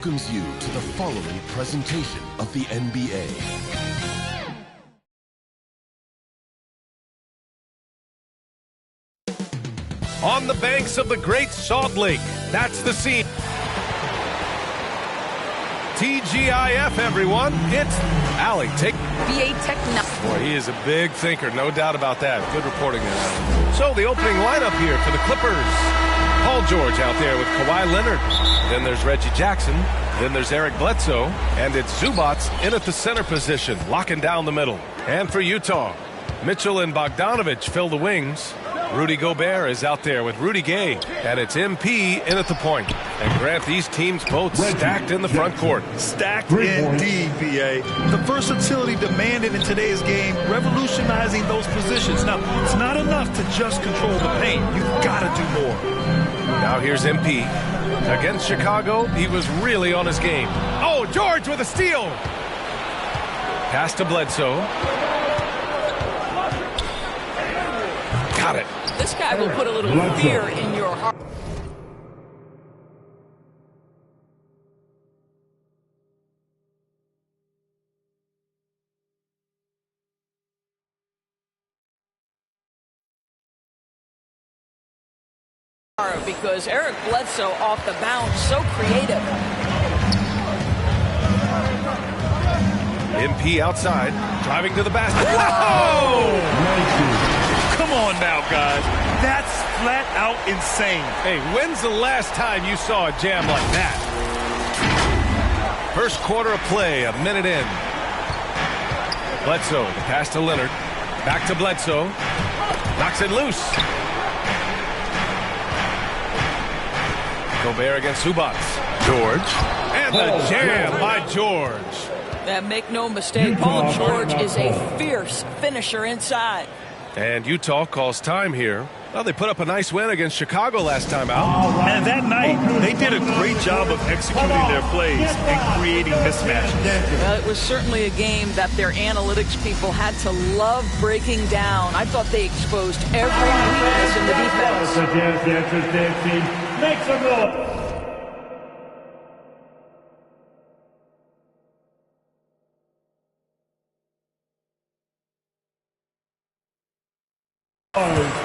Welcomes you to the following presentation of the NBA. On the banks of the Great Salt Lake, that's the scene. TGIF, everyone. It's Allie. Take BA Technology. Boy, he is a big thinker, no doubt about that. Good reporting there. So the opening lineup here for the Clippers. Paul George out there with Kawhi Leonard. Then there's Reggie Jackson. Then there's Eric Bledsoe. And it's Zubats in at the center position, locking down the middle. And for Utah, Mitchell and Bogdanovich fill the wings. Rudy Gobert is out there with Rudy Gay. And it's MP in at the point. And Grant, these teams both stacked in the front court. Stacked indeed, BA. The versatility demanded in today's game, revolutionizing those positions. Now, it's not enough to just control the paint. You've got to do more. Now here's MP. Against Chicago, he was really on his game. Oh, George with a steal. Pass to Bledsoe. Got it. This guy will put a little fear in your heart. Because Eric Bledsoe off the bounce, so creative. MP outside, driving to the basket. Whoa! Come on now, guys. That's flat out insane. Hey, when's the last time you saw a jam like that? First quarter of play, a minute in. Bledsoe, the pass to Leonard. Back to Bledsoe. Knocks it loose. Gobert against Zubats. George. And the jam by George. And make no mistake, Paul George is a fierce finisher inside. And Utah calls time here. Well, they put up a nice win against Chicago last time out. And that night, they did a great job of executing their plays and creating mismatches. Well, it was certainly a game that their analytics people had to love breaking down. I thought they exposed every weakness in the defense. The Dancers dance team makes a goal.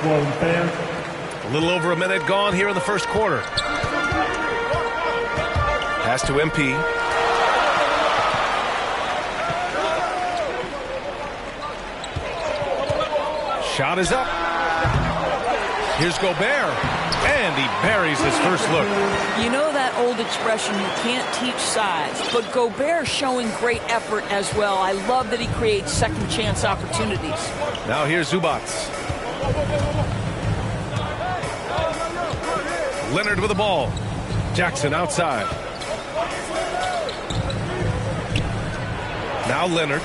A little over a minute gone here in the first quarter. Pass to MP. Shot is up. Here's Gobert. And he buries his first look. You know that old expression, you can't teach size, but Gobert showing great effort as well. I love that he creates second chance opportunities. Now here's Zubats. Leonard with the ball. Jackson outside. Now Leonard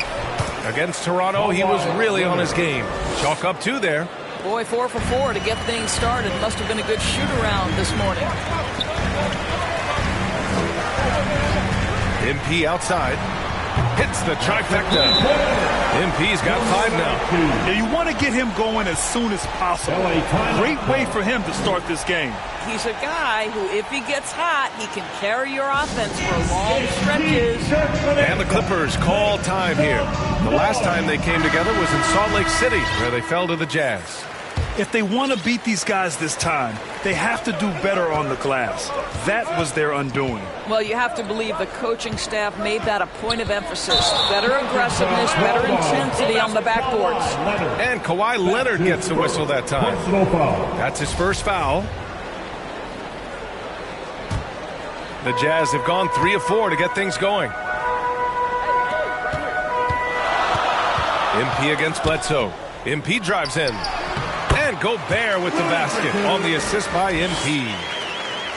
against Toronto. He was really on his game. Chalk up two there. Boy, 4 for 4 to get things started. Must have been a good shoot-around this morning. MP outside. Hits the trifecta. MP's got 5 now. Yeah, you want to get him going as soon as possible. Great way for him to start this game. He's a guy who, if he gets hot, he can carry your offense for long stretches. And the Clippers call time here. The last time they came together was in Salt Lake City, where they fell to the Jazz. If they want to beat these guys this time, they have to do better on the glass. That was their undoing. Well, you have to believe the coaching staff made that a point of emphasis. Better aggressiveness, better intensity on the backboards. And Kawhi Leonard gets the whistle that time. That's his first foul. The Jazz have gone 3 of 4 to get things going. MP against Bledsoe. MP drives in. And Gobert with the basket on the assist by MP.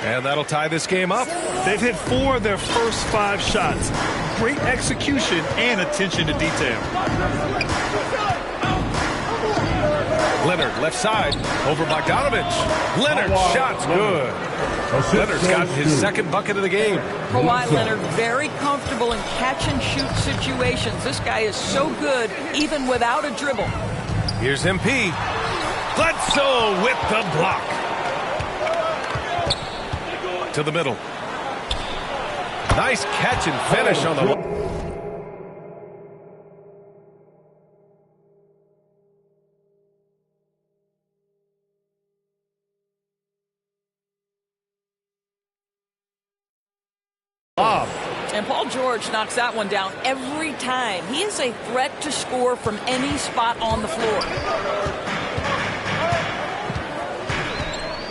And that'll tie this game up. They've hit 4 of their first 5 shots. Great execution and attention to detail. Leonard left side over Bogdanovich. Leonard shot's good. Leonard's got his second bucket of the game. Kawhi Leonard very comfortable in catch-and-shoot situations. This guy is so good even without a dribble. Here's MP. Bledsoe with the block. To the middle. Nice catch and finish on the... And Paul George knocks that one down every time. He is a threat to score from any spot on the floor.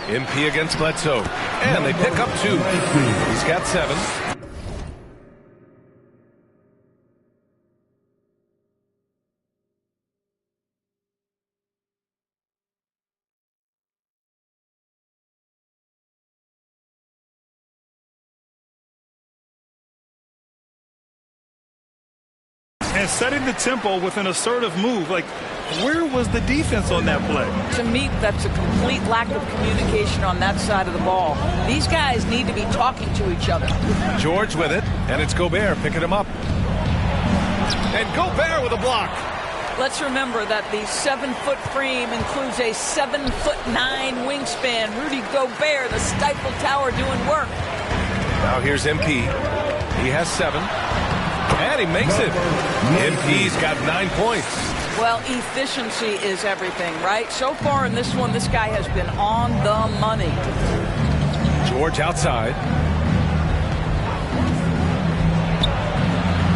MP against Bledsoe. And they pick up 2. He's got 7. And setting the tempo with an assertive move. Like, where was the defense on that play? To me, that's a complete lack of communication on that side of the ball. These guys need to be talking to each other. George with it, and it's Gobert picking him up. And Gobert with a block. Let's remember that the 7-foot frame includes a 7'9" wingspan. Rudy Gobert, the Stifle Tower, doing work. Now here's MP. He has 7. And he makes it. MP's got 9 points. Well, efficiency is everything, right? So far in this one, this guy has been on the money. George outside.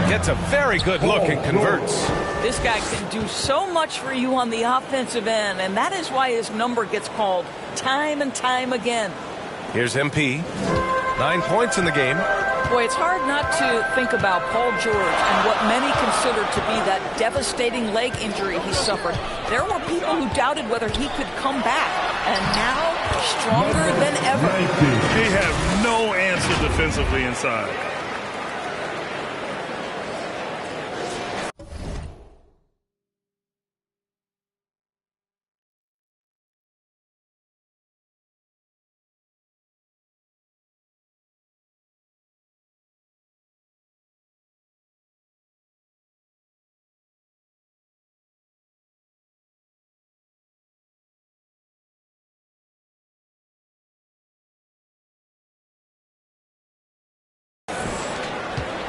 Gets a very good look and converts. This guy can do so much for you on the offensive end, and that is why his number gets called time and time again. Here's MP. 9 points in the game. Boy, it's hard not to think about Paul George and what many consider to be that devastating leg injury he suffered. There were people who doubted whether he could come back, and now stronger than ever. They have no answer defensively inside.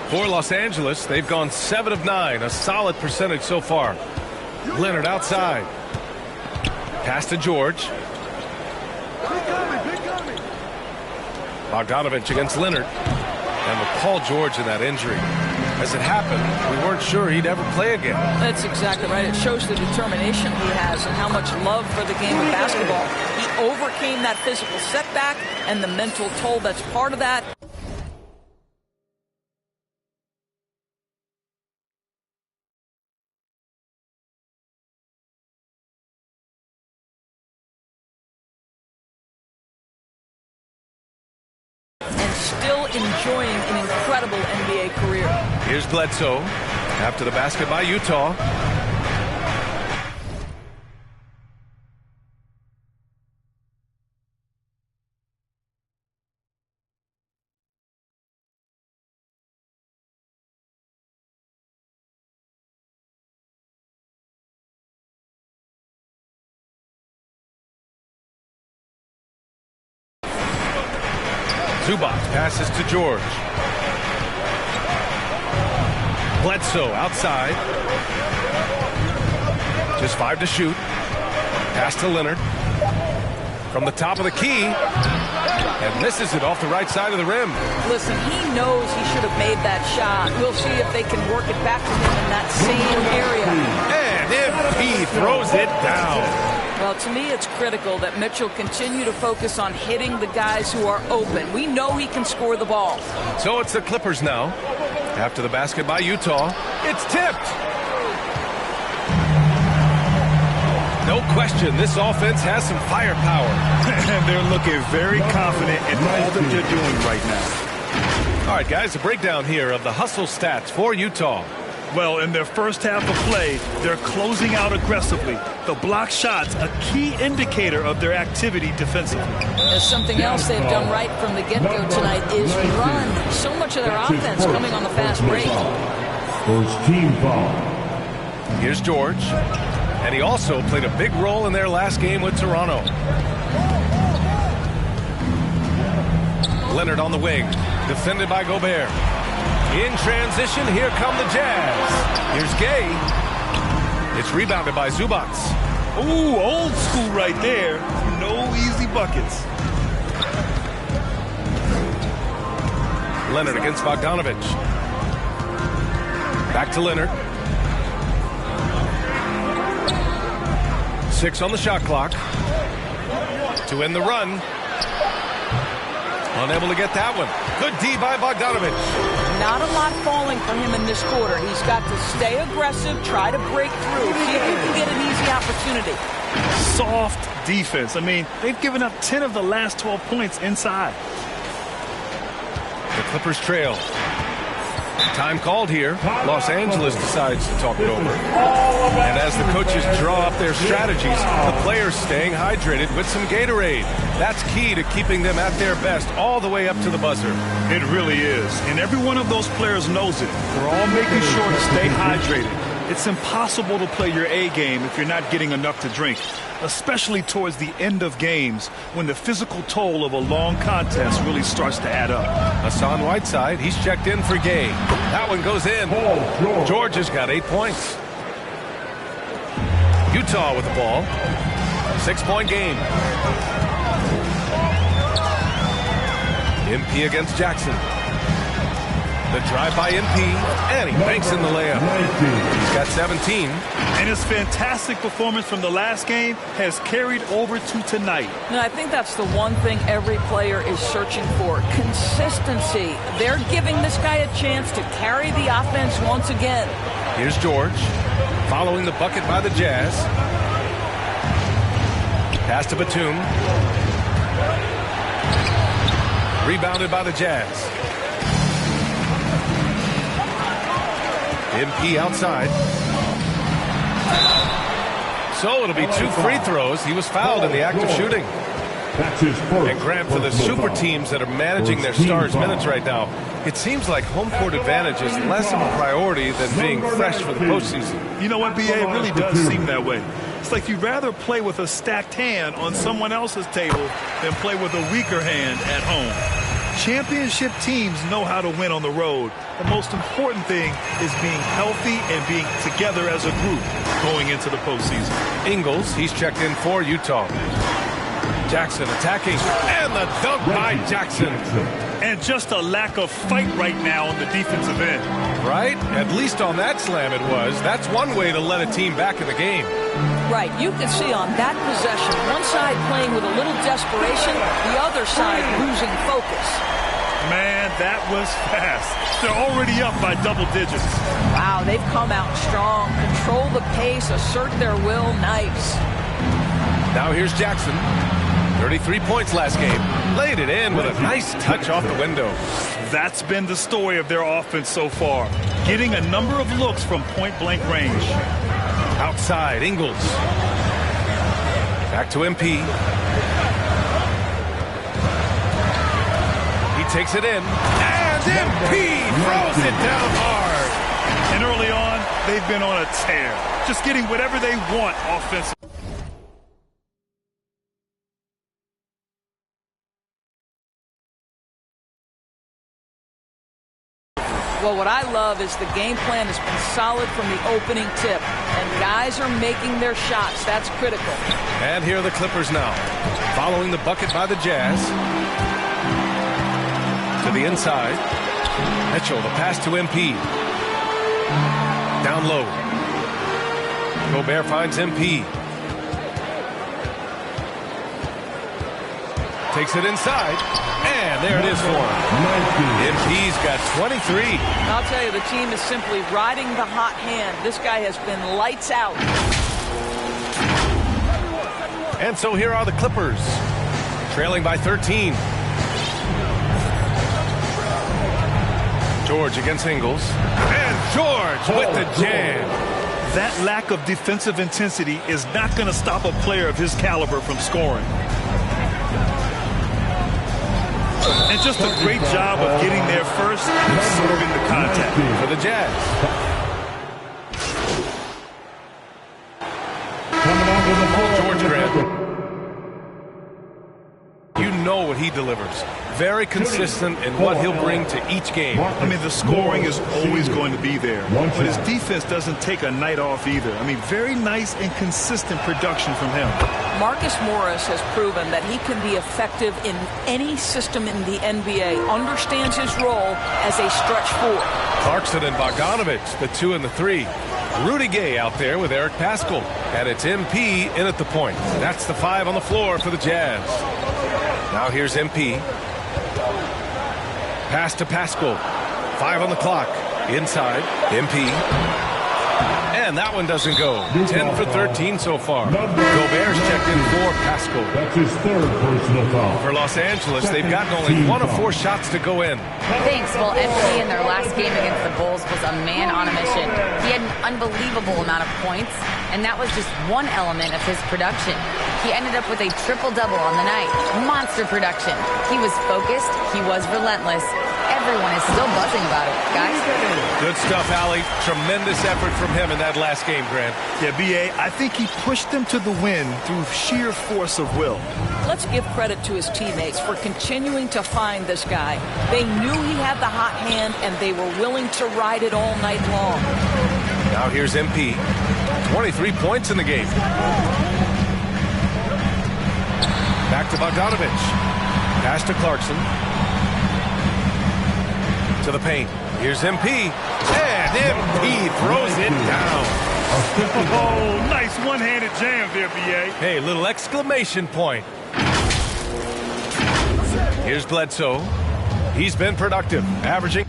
For Los Angeles, they've gone 7 of 9, a solid percentage so far. Leonard outside. Pass to George. Bogdanovich against Leonard. And with Paul George in that injury, as it happened, we weren't sure he'd ever play again. That's exactly right. It shows the determination he has and how much love for the game of basketball. He overcame that physical setback and the mental toll that's part of that. And still enjoying an incredible NBA career. Here's Bledsoe. After the basket by Utah. Zubac passes to George. Bledsoe outside. Just 5 to shoot. Pass to Leonard. From the top of the key. And misses it off the right side of the rim. Listen, he knows he should have made that shot. We'll see if they can work it back to him in that same area. And MP throws it down. Well, to me, it's critical that Mitchell continue to focus on hitting the guys who are open. We know he can score the ball. So it's the Clippers now. After the basket by Utah, it's tipped. No question, this offense has some firepower. And they're looking very confident in all that they're doing right now. All right, guys, a breakdown here of the hustle stats for Utah. Well, in their first half of play, they're closing out aggressively. The block shots, a key indicator of their activity defensively. There's something else they've done right from the get-go tonight is run. So much of their offense coming on the fast break. First team foul. Here's George. And he also played a big role in their last game with Toronto. Leonard on the wing, defended by Gobert. In transition, here come the Jazz. Here's Gay. It's rebounded by Zubac. Ooh, old school right there. No easy buckets. Leonard against Bogdanovich. Back to Leonard. 6 on the shot clock. To end the run. Unable to get that one. Good D by Bogdanovich. Not a lot falling for him in this quarter. He's got to stay aggressive, try to break through, see if he can get an easy opportunity. Soft defense. I mean, they've given up 10 of the last 12 points inside. The Clippers trail. Time called here. Los Angeles decides to talk it over. And as the coaches draw up their strategies, the players staying hydrated with some Gatorade. That's key to keeping them at their best all the way up to the buzzer. It really is. And every one of those players knows it. We're all making sure to stay hydrated. It's impossible to play your A game if you're not getting enough to drink, especially towards the end of games when the physical toll of a long contest really starts to add up. Hassan Whiteside, he's checked in for Gay. That one goes in. George has got 8 points. Utah with the ball. 6-point game. MP against Jackson. The drive by MP, and he banks in the layup. He's got 17. And his fantastic performance from the last game has carried over to tonight. And I think that's the one thing every player is searching for, consistency. They're giving this guy a chance to carry the offense once again. Here's George, following the bucket by the Jazz. Pass to Batum. Rebounded by the Jazz. MP outside. So it'll be 2 free throws. He was fouled in the act of shooting. And Grant, for the super teams that are managing their stars' minutes right now, it seems like home court advantage is less of a priority than being fresh for the postseason. You know what, BA? It really does seem that way. It's like you'd rather play with a stacked hand on someone else's table than play with a weaker hand at home. Championship teams know how to win on the road. The most important thing is being healthy and being together as a group going into the postseason. Ingles, he's checked in for Utah. Jackson attacking, and the dunk by Jackson. And just a lack of fight right now on the defensive end. Right? At least on that slam it was. That's one way to let a team back in the game. Right, you can see on that possession, one side playing with a little desperation, the other side losing focus. Man, that was fast. They're already up by double digits. Wow, they've come out strong, control the pace, assert their will, nice. Now here's Jackson. 33 points last game. Laid it in with a nice touch off the window. That's been the story of their offense so far. Getting a number of looks from point-blank range. Outside, Ingles. Back to MP. He takes it in. And MP throws it down hard. And early on, they've been on a tear. Just getting whatever they want offensively. Well, what I love is the game plan has been solid from the opening tip, and guys are making their shots. That's critical. And here are the Clippers now, following the bucket by the Jazz. To the inside. Mitchell, the pass to MP. Down low. Gobert finds MP. Takes it inside. And there it is for him. MP's got 23. I'll tell you, the team is simply riding the hot hand. This guy has been lights out. And so here are the Clippers, trailing by 13. George against Ingles. And George with the jam. That lack of defensive intensity is not going to stop a player of his caliber from scoring. And just a great job of getting there first and absorbing the contact. For the Jazz. George Grant. You know what he he delivers. Very consistent in what he'll bring to each game. I mean, the scoring is always going to be there, but his defense doesn't take a night off either. I mean, very nice and consistent production from him. Marcus Morris has proven that he can be effective in any system in the NBA, understands his role as a stretch four. Clarkson and Bogdanovich, the 2 and the 3. Rudy Gay out there with Eric Paschall. And it's MP in at the point. That's the 5 on the floor for the Jazz. Now here's MP. Pass to Paschall. 5 on the clock. Inside. MP. And that one doesn't go. 10 for 13 so far. Gobert's checked in for Paschall. That's his third personal foul. For Los Angeles, they've gotten only 1 of 4 shots to go in. Thanks. Well, MP in their last game against the Bulls was a man on a mission. He had an unbelievable amount of points, and that was just one element of his production. He ended up with a triple-double on the night. Monster production. He was focused. He was relentless. Everyone is still buzzing about it, guys. Good stuff, Allie. Tremendous effort from him in that last game, Grant. Yeah, B.A., I think he pushed them to the win through sheer force of will. Let's give credit to his teammates for continuing to find this guy. They knew he had the hot hand, and they were willing to ride it all night long. Now here's MP. 23 points in the game. Back to Bogdanovich. Pass to Clarkson. To the paint. Here's MP. And MP throws it down. Oh, nice one-handed jam there, B.A. Hey, little exclamation point. Here's Bledsoe. He's been productive, averaging.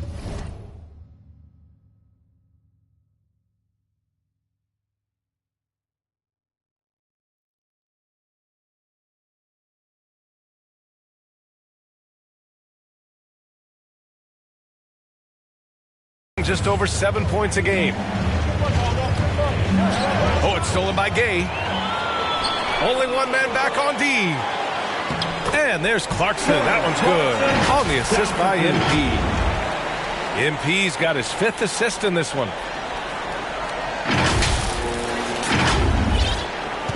Just over 7 points a game. Oh, it's stolen by Gay. Only one man back on D. And there's Clarkson. That one's good. On the assist by MP. MP's got his 5th assist in this one.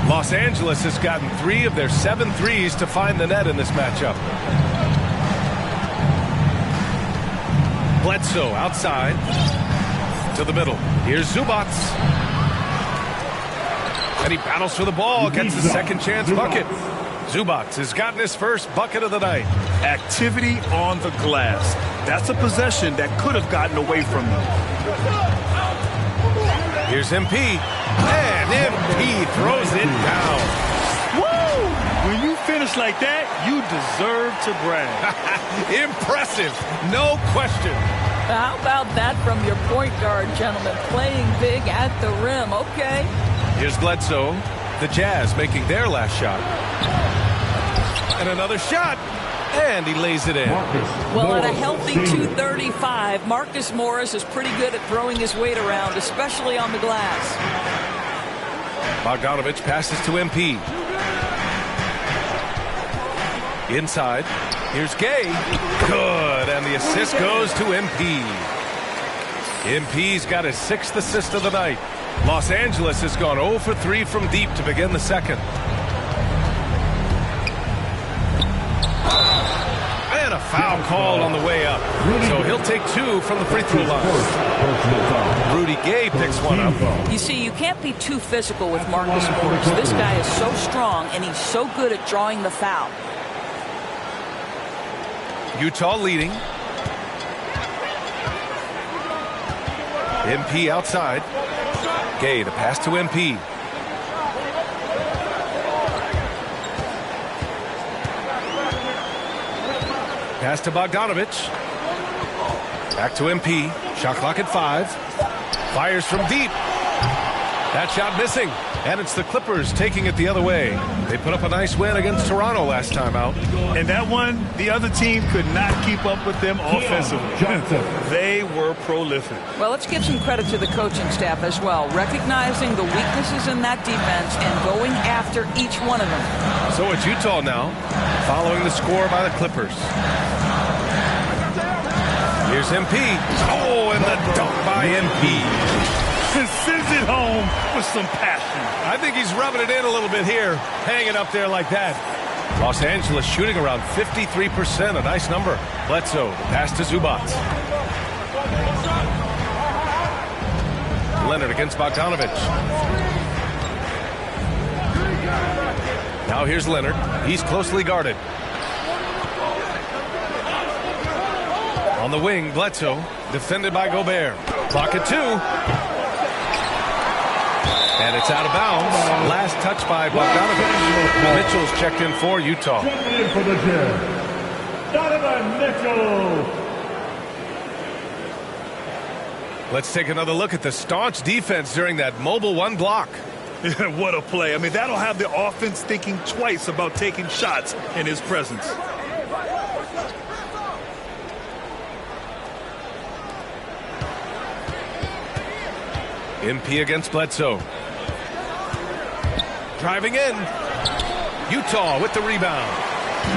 Los Angeles has gotten 3 of their 7 threes to find the net in this matchup. Bledsoe outside to the middle. Here's Zubac. And he battles for the ball, gets the second chance bucket. Zubac has gotten his first bucket of the night. Activity on the glass. That's a possession that could have gotten away from them. Here's MP. And MP throws it down. Woo! When you finish like that, you deserve to brag. Impressive, no question. How about that from your point guard, gentlemen? Playing big at the rim. Okay. Here's Bledsoe. The Jazz making their last shot. And another shot. And he lays it in. Well, at a healthy 235, Marcus Morris is pretty good at throwing his weight around, especially on the glass. Bogdanovich passes to MP. Inside. Here's Gay. Good. And the assist goes to MP. MP's got his 6th assist of the night. Los Angeles has gone 0 for 3 from deep to begin the second. And a foul called on the way up. So he'll take 2 from the free throw line. Rudy Gay picks one up. You see, you can't be too physical with Marcus Morris. This guy is so strong, and he's so good at drawing the foul. Utah leading. MP outside. Gay, the pass to MP. Pass to Bogdanovich. Back to MP. Shot clock at 5. Fires from deep. That shot missing. And it's the Clippers taking it the other way. They put up a nice win against Toronto last time out. And that one, the other team could not keep up with them offensively. They were prolific. Well, let's give some credit to the coaching staff as well, recognizing the weaknesses in that defense and going after each one of them. So it's Utah now, following the score by the Clippers. Here's MP. Oh, and the dunk by MP. Sends it home with some passion. I think he's rubbing it in a little bit here, hanging up there like that. Los Angeles shooting around 53%, a nice number. Bledsoe, the pass to Zubac. Leonard against Bogdanovich. Now here's Leonard. He's closely guarded. On the wing, Bledsoe, defended by Gobert. Clock at 2. And it's out of bounds. Last touch by Bogdanovich. Mitchell's checked in for Utah. Checking in for the Jazz, Donovan Mitchell. Let's take another look at the staunch defense during that mobile one block. What a play. I mean, that'll have the offense thinking twice about taking shots in his presence. MP against Bledsoe. Driving in. Utah with the rebound.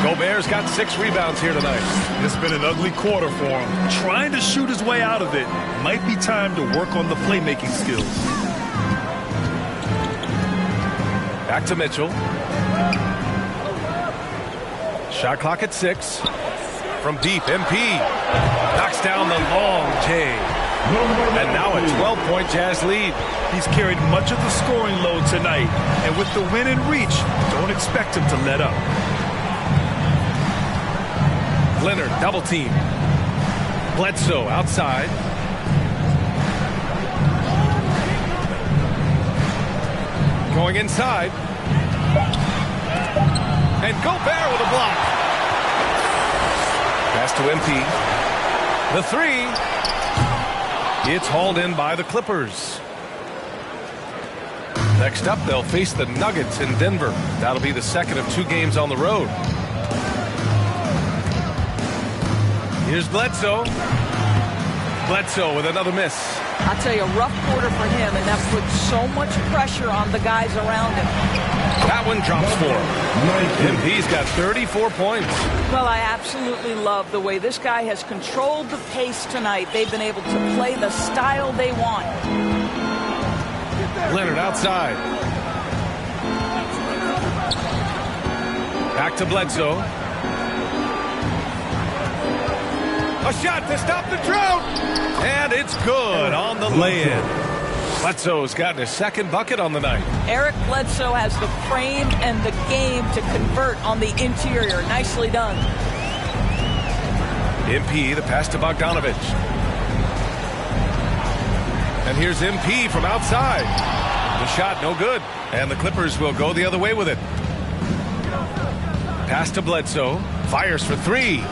Gobert's got 6 rebounds here tonight. It's been an ugly quarter for him. Trying to shoot his way out of it. Might be time to work on the playmaking skills. Back to Mitchell. Shot clock at 6. From deep, MP knocks down the long J. And now a 12-point Jazz lead. He's carried much of the scoring load tonight. And with the win in reach, don't expect him to let up. Leonard, double team. Bledsoe outside. Going inside. And Gobert with a block. Pass to MP. The 3. It's hauled in by the Clippers. Next up, they'll face the Nuggets in Denver. That'll be the second of 2 games on the road. Here's Bledsoe. Bledsoe with another miss. I'll tell you, a rough quarter for him, and that puts so much pressure on the guys around him. That one drops for him. MP's got 34 points. Well, I absolutely love the way this guy has controlled the pace tonight. They've been able to play the style they want. Leonard outside. Back to Bledsoe. A shot to stop the drought. And it's good on the lay-in. Bledsoe's gotten his 2nd bucket on the night. Eric Bledsoe has the frame and the game to convert on the interior. Nicely done. MP, the pass to Bogdanovich. And here's MP from outside. The shot no good. And the Clippers will go the other way with it. Pass to Bledsoe. Fires for 3.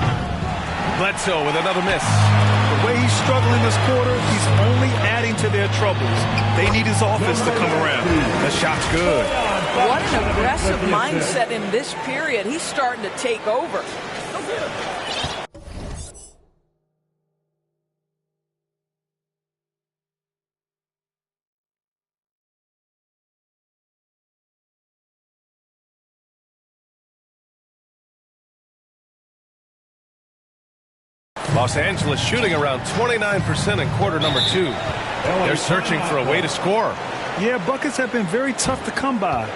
Bledsoe with another miss. The way he's struggling this quarter, he's only adding to their troubles. They need his offense to come around. The shot's good. What an aggressive mindset in this period. He's starting to take over. Los Angeles shooting around 29% in quarter number 2. They're searching for a way to score. Yeah, buckets have been very tough to come by.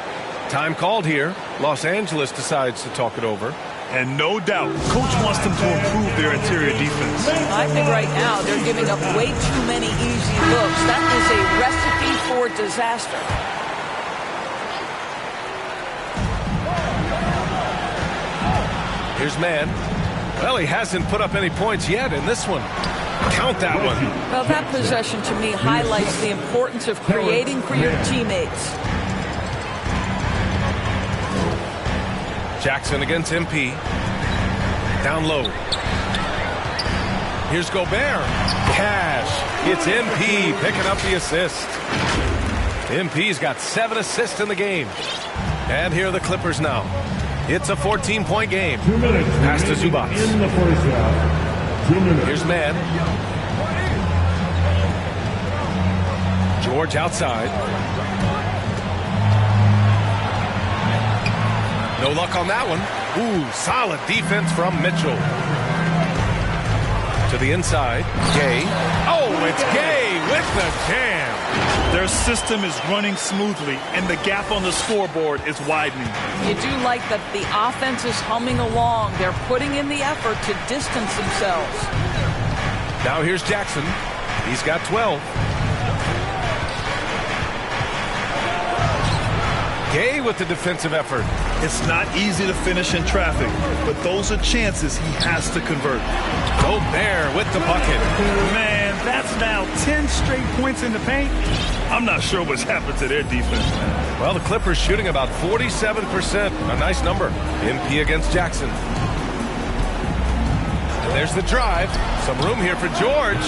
Time called here. Los Angeles decides to talk it over. And no doubt, coach wants them to improve their interior defense. I think right now they're giving up way too many easy looks. That is a recipe for disaster. Here's Mann. Well, he hasn't put up any points yet in this one. Count that one. Well, that possession to me highlights the importance of creating for your teammates. Jackson against MP. Down low. Here's Gobert. Cash. It's MP picking up the assist. MP's got 7 assists in the game. And here are the Clippers now. It's a 14-point game. 2 minutes. Pass to Zubac. In the first half. 2 minutes. Here's Mann. George outside. No luck on that one. Ooh, solid defense from Mitchell. To the inside. Gay. Oh, it's Gay with the jam. Their system is running smoothly, and the gap on the scoreboard is widening. You do like that the offense is humming along. They're putting in the effort to distance themselves. Now here's Jackson. He's got 12. Gay with the defensive effort. It's not easy to finish in traffic, but those are chances he has to convert. Gobert with the bucket. Man, that's now 10 straight points in the paint. I'm not sure what's happened to their defense, man. Well, the Clippers shooting about 47%. A nice number. MP against Jackson. And there's the drive. Some room here for George.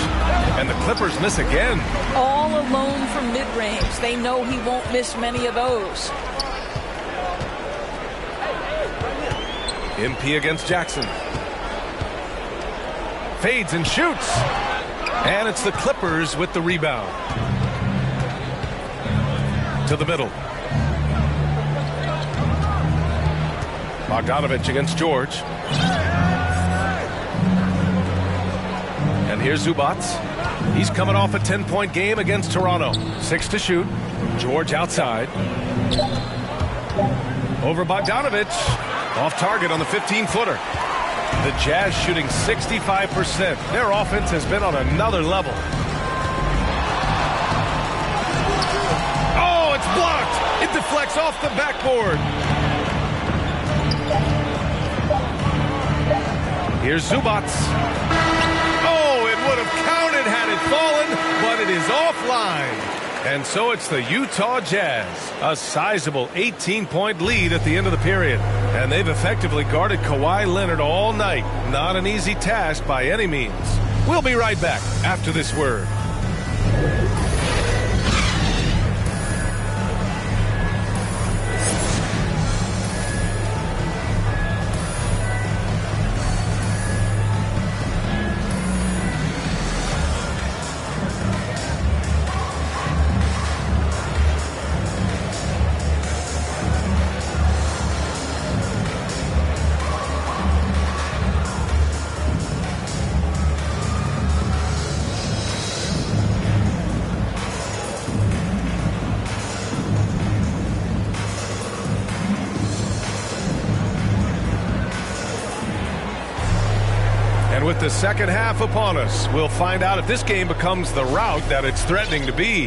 And the Clippers miss again. All alone from mid-range. They know he won't miss many of those. MP against Jackson. Fades and shoots. And it's the Clippers with the rebound. To the middle. Bogdanovich against George. And here's Zubac. He's coming off a 10-point game against Toronto. 6 to shoot. George outside. Over Bogdanovich. Off target on the 15-footer. The Jazz shooting 65%. Their offense has been on another level. Oh, it's blocked. It deflects off the backboard. Here's Zubac. Oh, it would have counted had it fallen, but it is offline. And so it's the Utah Jazz. A sizable 18-point lead at the end of the period. And they've effectively guarded Kawhi Leonard all night. Not an easy task by any means. We'll be right back after this word. With the second half upon us, we'll find out if this game becomes the rout that it's threatening to be.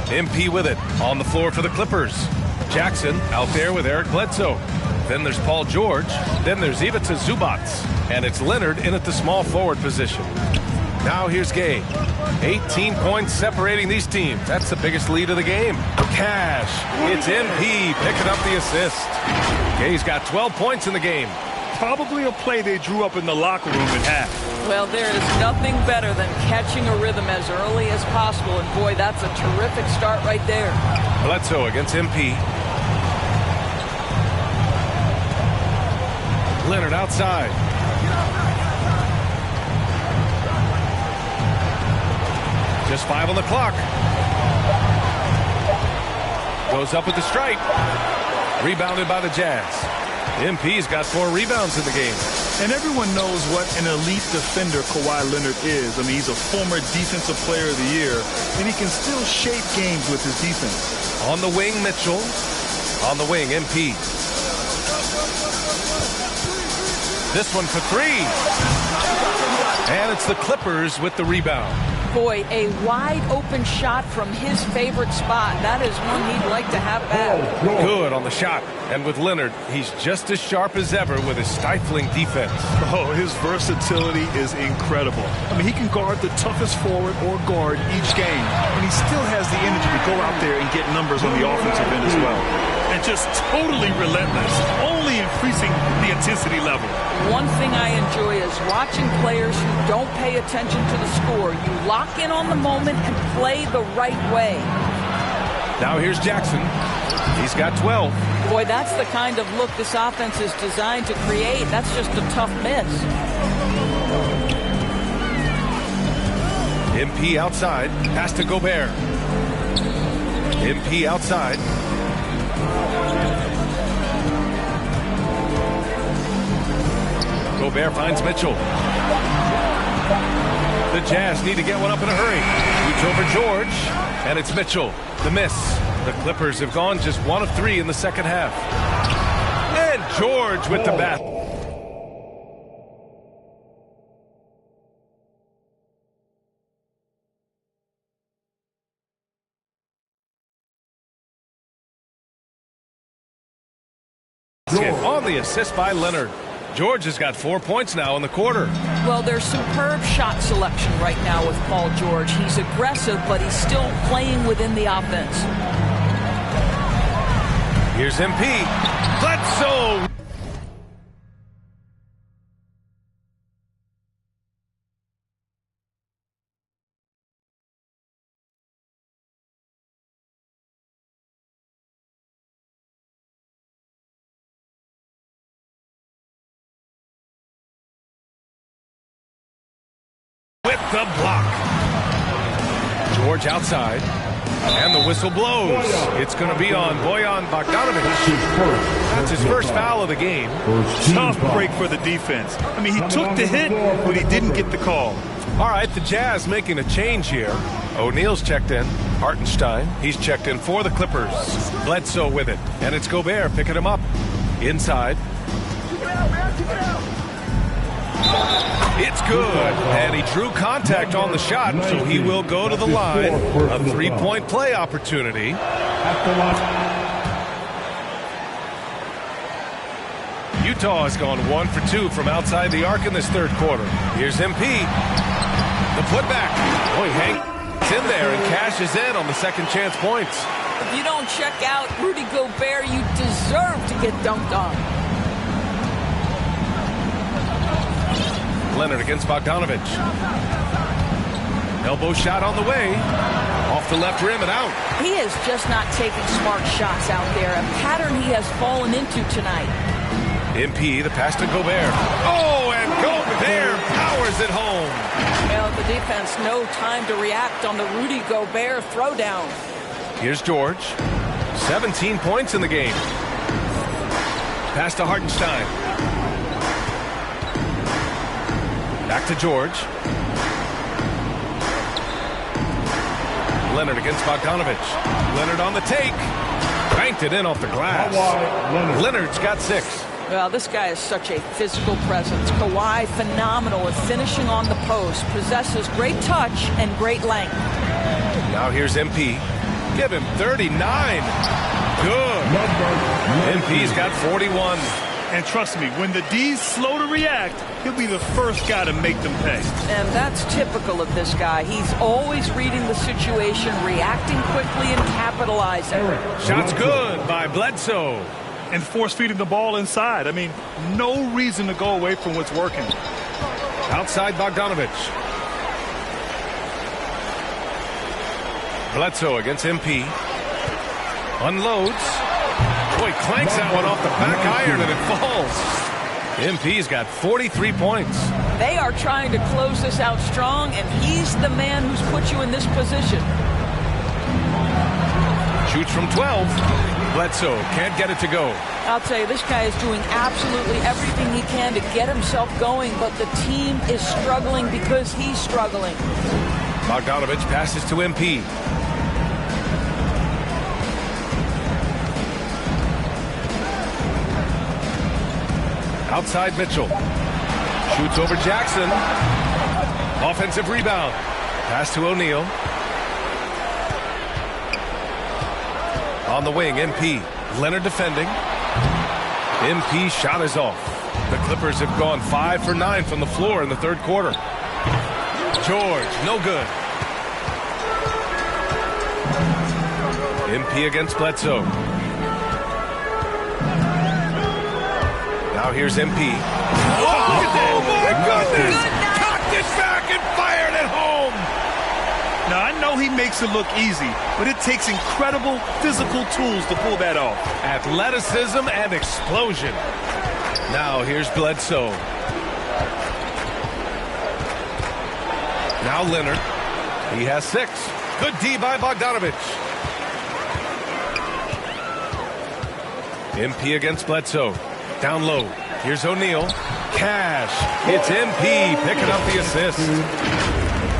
MP with it on the floor for the Clippers. Jackson out there with Eric Bledsoe. Then there's Paul George. Then there's Ivica Zubac. And it's Leonard in at the small forward position. Now here's Gay. 18 points separating these teams. That's the biggest lead of the game. Cash. It's MP picking up the assist. Gay's got 12 points in the game. Probably a play they drew up in the locker room at half. Well, there is nothing better than catching a rhythm as early as possible. And boy, that's a terrific start right there. Bledsoe against MP. Leonard outside. Just 5 on the clock. Goes up with the strike. Rebounded by the Jazz. MP's got 4 rebounds in the game. And everyone knows what an elite defender Kawhi Leonard is. I mean, he's a former Defensive Player of the Year, and he can still shape games with his defense. On the wing, Mitchell. On the wing, MP. This one for 3. And it's the Clippers with the rebound. Boy, a wide open shot from his favorite spot. That is one he'd like to have back. Good on the shot. And with Leonard, he's just as sharp as ever with his stifling defense. Oh, his versatility is incredible. I mean, he can guard the toughest forward or guard each game, and he still has the energy to go out there and get numbers on the offensive end as well. And just totally relentless, only increasing the intensity level. One thing I enjoy is watching players who don't pay attention to the score. You lock in on the moment and play the right way. Now here's Jackson. He's got 12. Boy, that's the kind of look this offense is designed to create. That's just a tough miss. MP outside. Pass to Gobert. MP outside. Gobert finds Mitchell. The Jazz need to get one up in a hurry. Shoots over George, and it's Mitchell. The miss. The Clippers have gone just 1 of 3 in the second half. And George with the bat. On the assist by Leonard. George has got 4 points now in the quarter. Well, there's superb shot selection right now with Paul George. He's aggressive, but he's still playing within the offense. Here's MP. Bledsoe. With the block. George outside. And the whistle blows. It's going to be on Bojan Bogdanovic. That's his first foul of the game. Tough break for the defense. I mean, he took the hit, but he didn't get the call. All right, the Jazz making a change here. O'Neal's checked in. Hartenstein, he's checked in for the Clippers. Bledsoe with it. And it's Gobert picking him up. Inside. It's good, and he drew contact on the shot, so he will go to the line. A 3-point play opportunity. Utah has gone 1 for 2 from outside the arc in this third quarter. Here's MP. The putback. Boy, hangs in there and cashes in on the second chance points. If you don't check out Rudy Gobert, you deserve to get dunked on. Leonard against Bogdanovic. Elbow shot on the way. Off the left rim and out. He is just not taking smart shots out there. A pattern he has fallen into tonight. MP, the pass to Gobert. Oh, and Gobert powers it home. Well, the defense, no time to react on the Rudy Gobert throwdown. Here's George. 17 points in the game. Pass to Hartenstein. Back to George. Leonard against Bogdanovic. Leonard on the take. Banked it in off the glass. Leonard's got 6. Well, this guy is such a physical presence. Kawhi, phenomenal at finishing on the post. Possesses great touch and great length. Now here's MP. Give him 39. Good. MP's got 41. And trust me, when the D's slow to react, he'll be the first guy to make them pay. And that's typical of this guy. He's always reading the situation, reacting quickly, and capitalizing. Shot's good by Bledsoe. And force-feeding the ball inside. I mean, no reason to go away from what's working. Outside Bogdanovic. Bledsoe against MP. Unloads. Boy, clanks that one off the back iron and it falls. MP's got 43 points. They are trying to close this out strong, and he's the man who's put you in this position. Shoots from 12. Bledsoe can't get it to go. I'll tell you, this guy is doing absolutely everything he can to get himself going, but the team is struggling because he's struggling. Bogdanovic passes to MP. Outside Mitchell. Shoots over Jackson. Offensive rebound. Pass to O'Neal. On the wing, MP. Leonard defending. MP shot is off. The Clippers have gone 5 for 9 from the floor in the third quarter. George, no good. MP against Bledsoe. Now here's MP. Oh, my goodness! Cocked it back and fired it home! Now, I know he makes it look easy, but it takes incredible physical tools to pull that off. Athleticism and explosion. Now here's Bledsoe. Now Leonard. He has 6. Good D by Bogdanovich. MP against Bledsoe. Down low. Here's O'Neal. Cash. It's MP picking up the assist.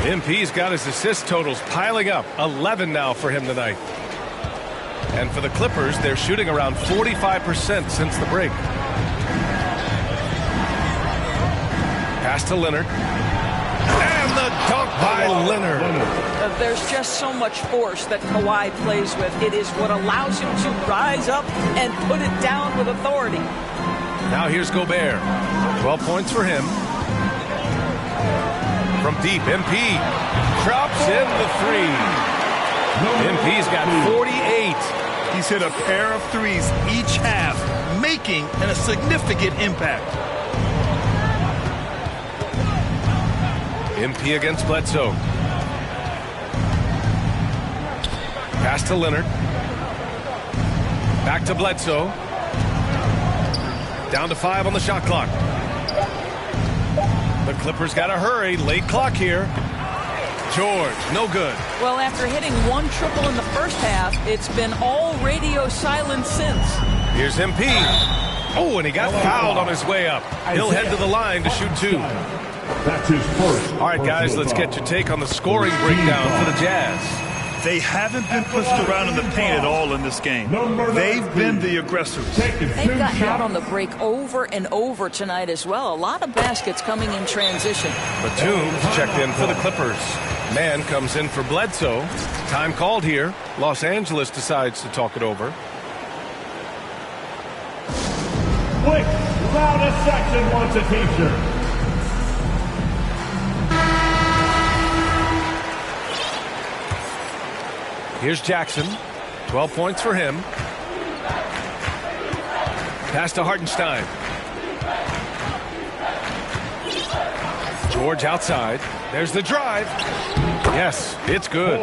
MP's got his assist totals piling up. 11 now for him tonight. And for the Clippers, they're shooting around 45% since the break. Pass to Leonard. And the dunk by Leonard. There's just so much force that Kawhi plays with. It is what allows him to rise up and put it down with authority. Now here's Gobert. 12 points for him. From deep, MP drops in the 3. MP's got 48. He's hit a pair of threes each half, making a significant impact. MP against Bledsoe. Pass to Leonard. Back to Bledsoe. Down to 5 on the shot clock. The Clippers got to hurry. Late clock here. George, no good. Well, after hitting 1 triple in the first half, it's been all radio silence since. Here's MP. Oh, and he got fouled on his way up. He'll head to the line to shoot 2. That's his first. All right, guys, let's get your take on the scoring breakdown for the Jazz. They haven't been pushed around in the paint at all in this game. They've been the aggressors. They've gotten out on the break over and over tonight as well. A lot of baskets coming in transition. Batum checked in for the Clippers. Man comes in for Bledsoe. Time called here. Los Angeles decides to talk it over. Quick, loudest section wants a t-shirt. Here's Jackson. 12 points for him. Pass to Hartenstein. George outside. There's the drive. Yes, it's good.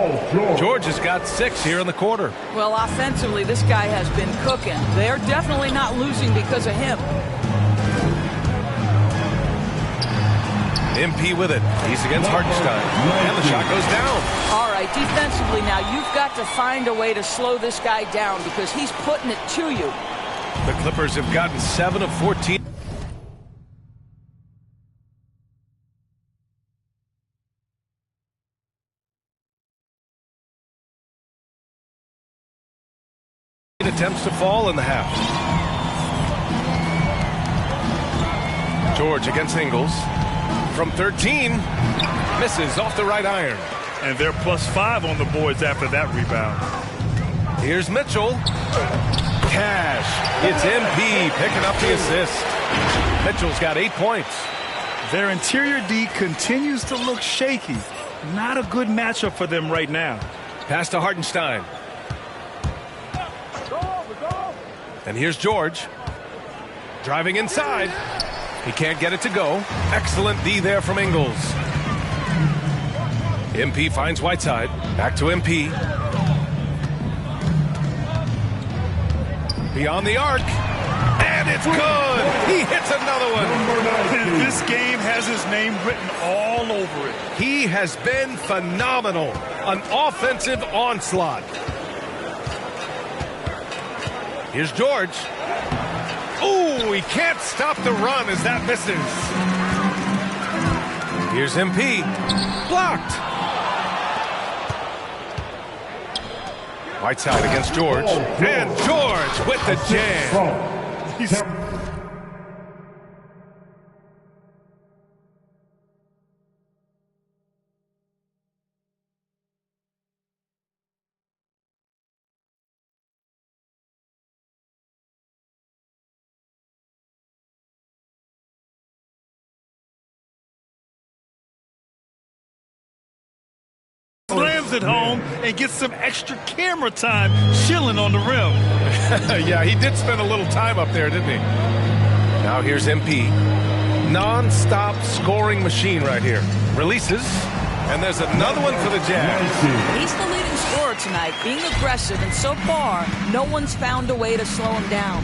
George has got 6 here in the quarter. Well, offensively, this guy has been cooking. They're definitely not losing because of him. MP with it. He's against Hartenstein. And the shot goes down. All right, defensively now, you've got to find a way to slow this guy down because he's putting it to you. The Clippers have gotten 7 of 14. Attempts to fall in the half. George against Ingles. From 13, misses off the right iron. And they're +5 on the boards after that rebound. Here's Mitchell. Cash. It's MP picking up the assist. Mitchell's got 8 points. Their interior D continues to look shaky. Not a good matchup for them right now. Pass to Hartenstein. And here's George. Driving inside. He can't get it to go. Excellent D there from Ingles. MP finds Whiteside. Back to MP. Beyond the arc. And it's good. He hits another one. This game has his name written all over it. He has been phenomenal. An offensive onslaught. Here's George. Ooh, he can't stop the run as that misses. Here's MP. Blocked. Whiteside against George. And George with the jam. Slams it home and gets some extra camera time chilling on the rim. Yeah, he did spend a little time up there, didn't he? Now here's MP. Non-stop scoring machine right here. Releases. And there's another one for the Jazz. He's the leading scorer tonight, being aggressive, and so far, no one's found a way to slow him down.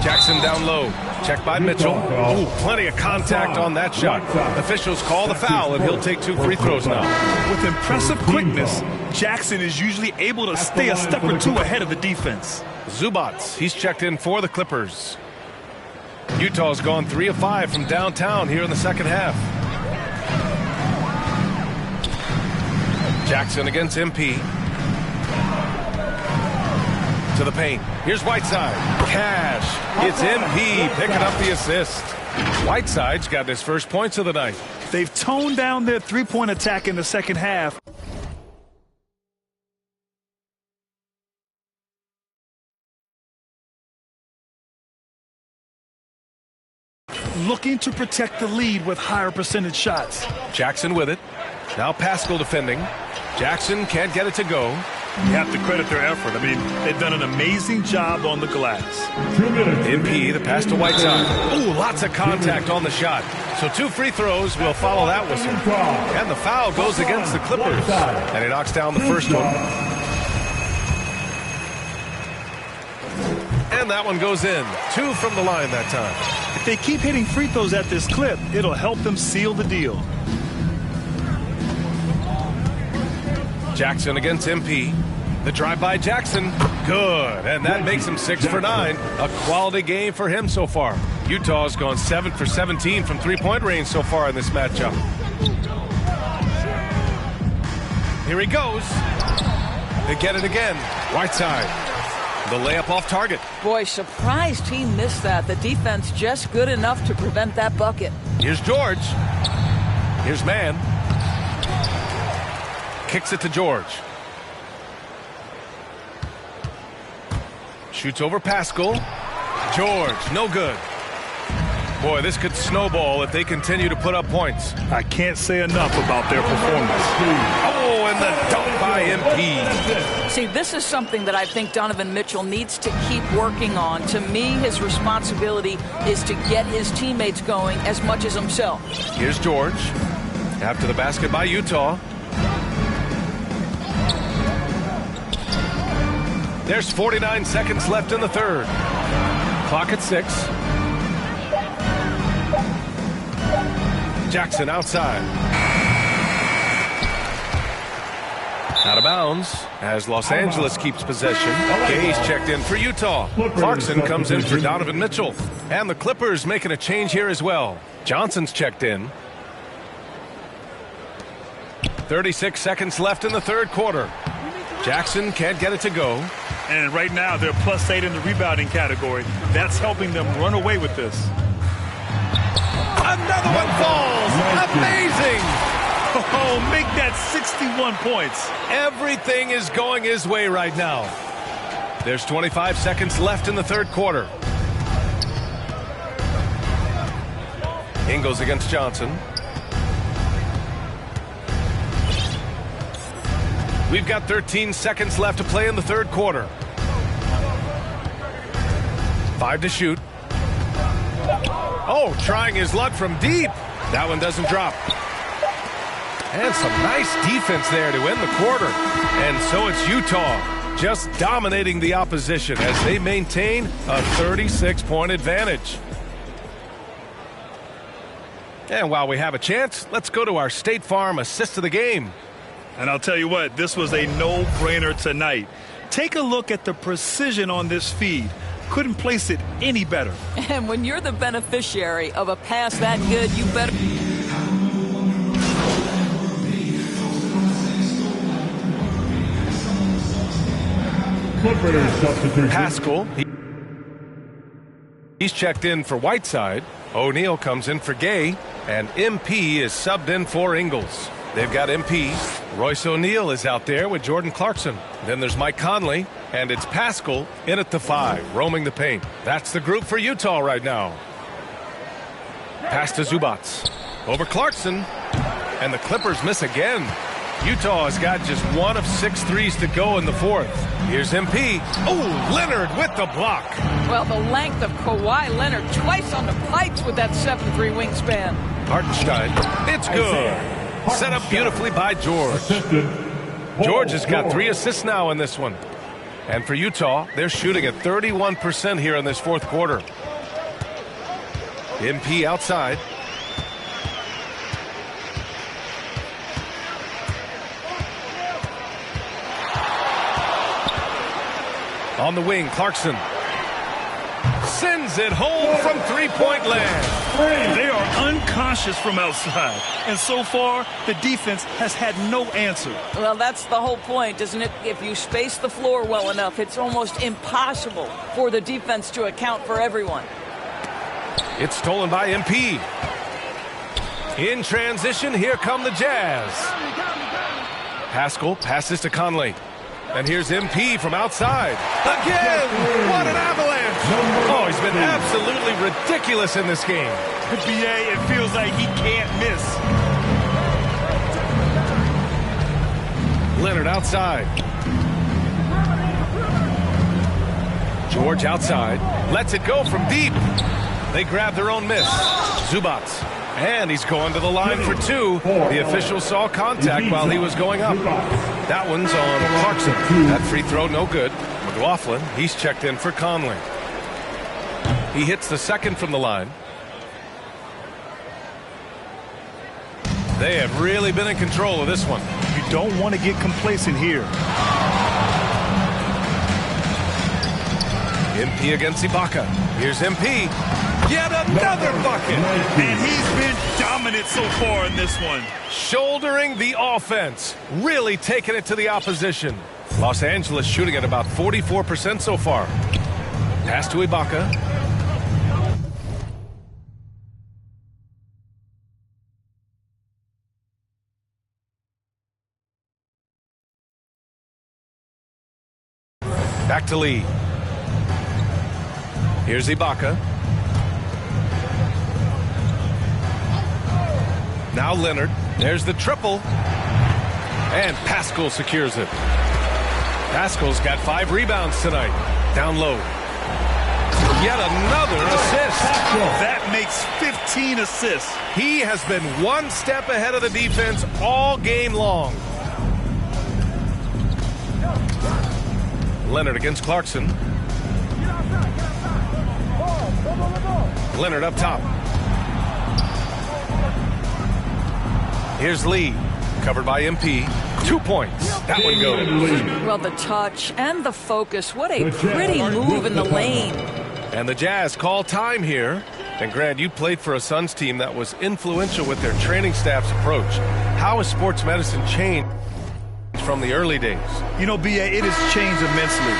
Jackson down low. Check by Mitchell. Ooh, plenty of contact on that shot. Officials call the foul, and he'll take 2 free throws now. With impressive quickness, Jackson is usually able to stay a step or 2 ahead of the defense. Zubats, he's checked in for the Clippers. Utah's gone 3 of 5 from downtown here in the second half. Jackson against MP. To the paint. Here's Whiteside. Cash. It's MP picking up the assist. Whiteside's got his first points of the night. They've toned down their three-point attack in the second half. Looking to protect the lead with higher percentage shots. Jackson with it. Now Pascal defending. Jackson can't get it to go. You have to credit their effort. I mean, they've done an amazing job on the glass. MP, the pass to Whiteside. Ooh, lots of contact on the shot. So 2 free throws will follow that whistle. And the foul goes against the Clippers. And he knocks down the first one. And that one goes in. 2 from the line that time. If they keep hitting free throws at this clip, it'll help them seal the deal. Jackson against MP. The drive by Jackson. Good. And that makes him 6 for 9. A quality game for him so far. Utah's gone 7 for 17 from three-point range so far in this matchup. Here he goes. They get it again. Whiteside. The layup off target. Boy, surprised he missed that. The defense just good enough to prevent that bucket. Here's George. Here's Mann. Kicks it to George. Shoots over Pascal. George, no good. Boy, this could snowball if they continue to put up points. I can't say enough about their performance. Oh, and the dunk by MP. See, this is something that I think Donovan Mitchell needs to keep working on. To me, his responsibility is to get his teammates going as much as himself. Here's George. After the basket by Utah. There's 49 seconds left in the third. Clock at 6. Jackson outside. Out of bounds as Los Angeles keeps possession. Gay's checked in for Utah. Clarkson comes in for Donovan Mitchell. And the Clippers making a change here as well. Johnson's checked in. 36 seconds left in the third quarter. Jackson can't get it to go. And right now they're +8 in the rebounding category. That's helping them run away with this. Another one falls. Amazing. Oh, make that 61 points. Everything is going his way right now. There's 25 seconds left in the third quarter. Ingles against Johnson. We've got 13 seconds left to play in the third quarter. 5 to shoot. Oh, trying his luck from deep. That one doesn't drop. And some nice defense there to end the quarter. And so it's Utah just dominating the opposition as they maintain a 36-point advantage. And while we have a chance, let's go to our State Farm assist of the game. And I'll tell you what, this was a no-brainer tonight. Take a look at the precision on this feed. Couldn't place it any better. And when you're the beneficiary of a pass that good, you better... Pascal. He's checked in for Whiteside. O'Neal comes in for Gay. And MP is subbed in for Ingles. They've got MP. Royce O'Neal is out there with Jordan Clarkson. Then there's Mike Conley. And it's Pascal in at the 5, roaming the paint. That's the group for Utah right now. Pass to Zubats. Over Clarkson. And the Clippers miss again. Utah has got just 1 of 6 threes to go in the fourth. Here's MP. Oh, Leonard with the block. Well, the length of Kawhi Leonard twice on the pipes with that 7'3" wingspan. Hartenstein. It's good. Set up beautifully by George. George has got 3 assists now in this one. And for Utah, they're shooting at 31% here in this fourth quarter. MP outside. On the wing, Clarkson sends it home from three-point land. They are unconscious from outside, and so far the defense has had no answer. Well, that's the whole point, isn't it? If you space the floor well enough, it's almost impossible for the defense to account for everyone. It's stolen by MP. In transition, here come the Jazz. Pascal passes to Conley. And here's MP from outside. Again! What an avalanche! Oh, he's been absolutely ridiculous in this game. BA, it feels like he can't miss. Leonard outside. George outside. Lets it go from deep. They grab their own miss. Zubats. And he's going to the line for 2. The official saw contact while he was going up. That one's on Clarkson. That free throw no good. McLaughlin, he's checked in for Conley. He hits the second from the line. They have really been in control of this one. You don't want to get complacent here. MP against Ibaka. Here's MP. Yet another bucket. And he's been dominant so far in this one. Shouldering the offense. Really taking it to the opposition. Los Angeles shooting at about 44% so far. Pass to Ibaka. Back to Lee. Here's Ibaka. Now Leonard. There's the triple. And Pascal secures it. Pascal's got 5 rebounds tonight. Down low. Yet another assist. That makes 15 assists. He has been one step ahead of the defense all game long. Leonard against Clarkson. Leonard up top. Here's Lee, covered by MP. 2 points. That one goes. Well, the touch and the focus. What a pretty move in the lane. And the Jazz call time here. And Grant, you played for a Suns team that was influential with their training staff's approach. How has sports medicine changed from the early days? You know, BA, it has changed immensely.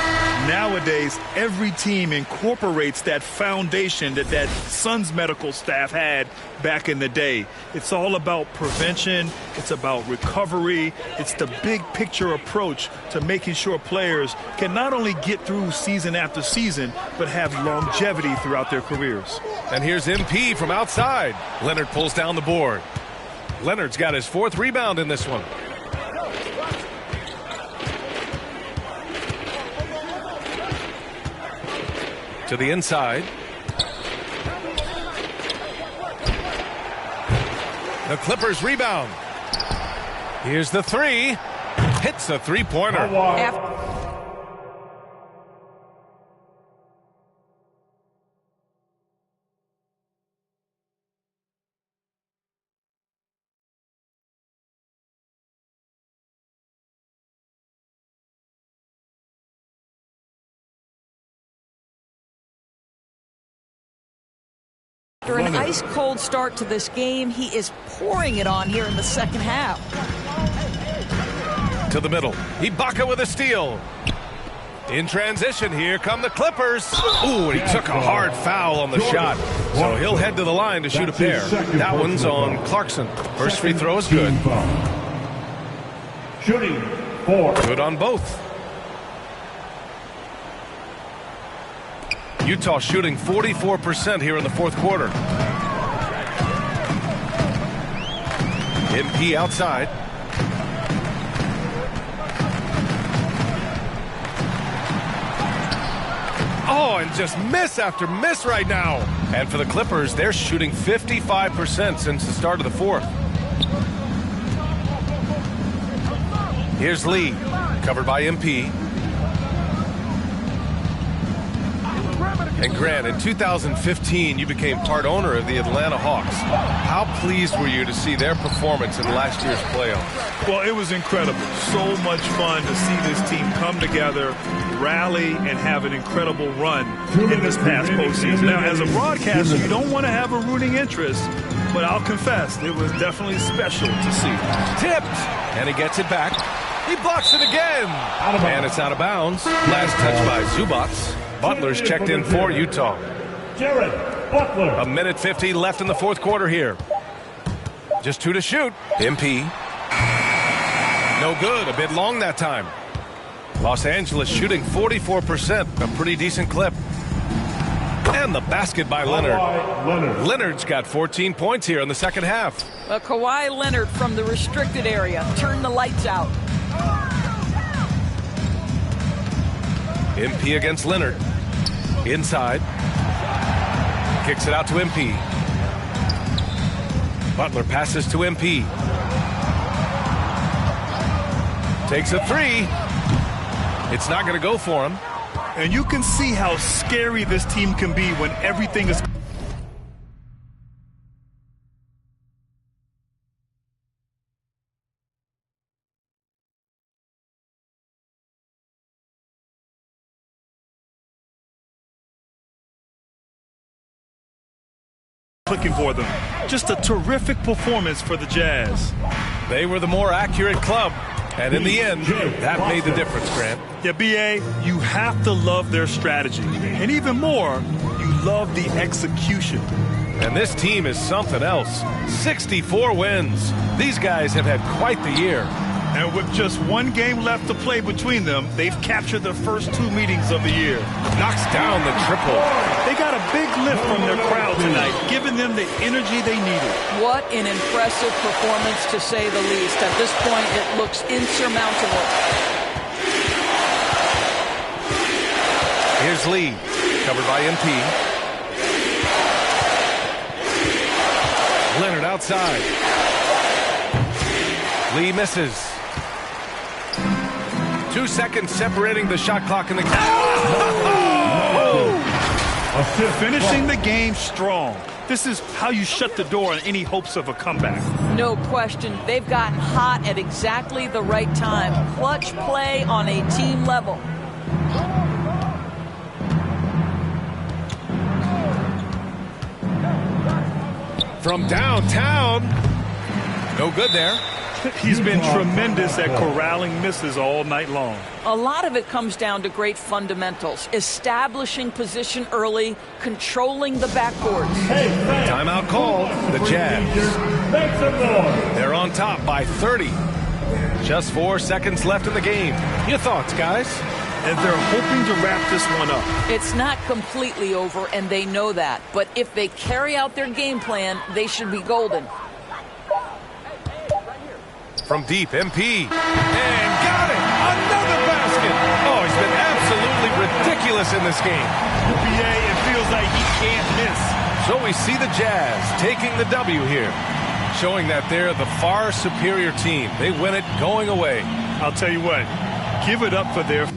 Nowadays, every team incorporates that foundation that Suns medical staff had back in the day. It's all about prevention. It's about recovery. It's the big picture approach to making sure players can not only get through season after season, but have longevity throughout their careers. And here's MP from outside. Leonard pulls down the board. Leonard's got his 4th rebound in this one. To the inside. The Clippers rebound. Here's the 3. Hits the three-pointer. After an ice-cold start to this game, he is pouring it on here in the second half. To the middle. Ibaka with a steal. In transition, here come the Clippers. Ooh, and he took a hard foul on the shot. So he'll head to the line to shoot a pair. That one's on Clarkson. First free throw is good. Shooting 4. Good on both. Utah shooting 44% here in the fourth quarter. MP outside. Oh, and just miss after miss right now. And for the Clippers, they're shooting 55% since the start of the fourth. Here's Lee, covered by MP. And Grant, in 2015, you became part owner of the Atlanta Hawks. How pleased were you to see their performance in last year's playoffs? Well, it was incredible. So much fun to see this team come together, rally, and have an incredible run in this past postseason. Now, as a broadcaster, you don't want to have a rooting interest, but I'll confess, it was definitely special to see. Tipped, and he gets it back. He blocks it again, and it's out of bounds. Last touch by Zubats. Butler's checked in for Utah. Jared Butler. A minute 50 left in the fourth quarter here. Just 2 to shoot. MP. No good. A bit long that time. Los Angeles shooting 44%. A pretty decent clip. And the basket by Leonard. Leonard's got 14 points here in the second half. Kawhi Leonard from the restricted area. Turn the lights out. MP against Leonard. Inside. Kicks it out to MP. Butler passes to MP. Takes a 3. It's not going to go for him. And you can see how scary this team can be when everything is... clicking for them. Just a terrific performance for the Jazz. They were the more accurate club, and in the end, that made the difference, Grant. Yeah, B.A., you have to love their strategy. And even more, you love the execution. And this team is something else. 64 wins. These guys have had quite the year. And with just one game left to play between them, they've captured their first 2 meetings of the year. Knocks down the triple. They got a big lift from their crowd tonight, giving them the energy they needed. What an impressive performance, to say the least. At this point, it looks insurmountable. Here's Lee, covered by MP. Leonard outside. Lee misses. 2 seconds separating the shot clock in the game. Finishing the game strong. This is how you shut the door on any hopes of a comeback. No question. They've gotten hot at exactly the right time. Clutch play on a team level. From downtown. No good there. He's been tremendous at corralling misses all night long. A lot of it comes down to great fundamentals. Establishing position early, controlling the backboards. Timeout called. The Jazz. They're on top by 30. Just 4 seconds left in the game. Your thoughts, guys? And they're hoping to wrap this one up. It's not completely over, and they know that. But if they carry out their game plan, they should be golden. From deep, MP. And got it! Another basket! Oh, he's been absolutely ridiculous in this game. BA, it feels like he can't miss. So we see the Jazz taking the W here, showing that they're the far superior team. They win it going away. I'll tell you what, give it up for their...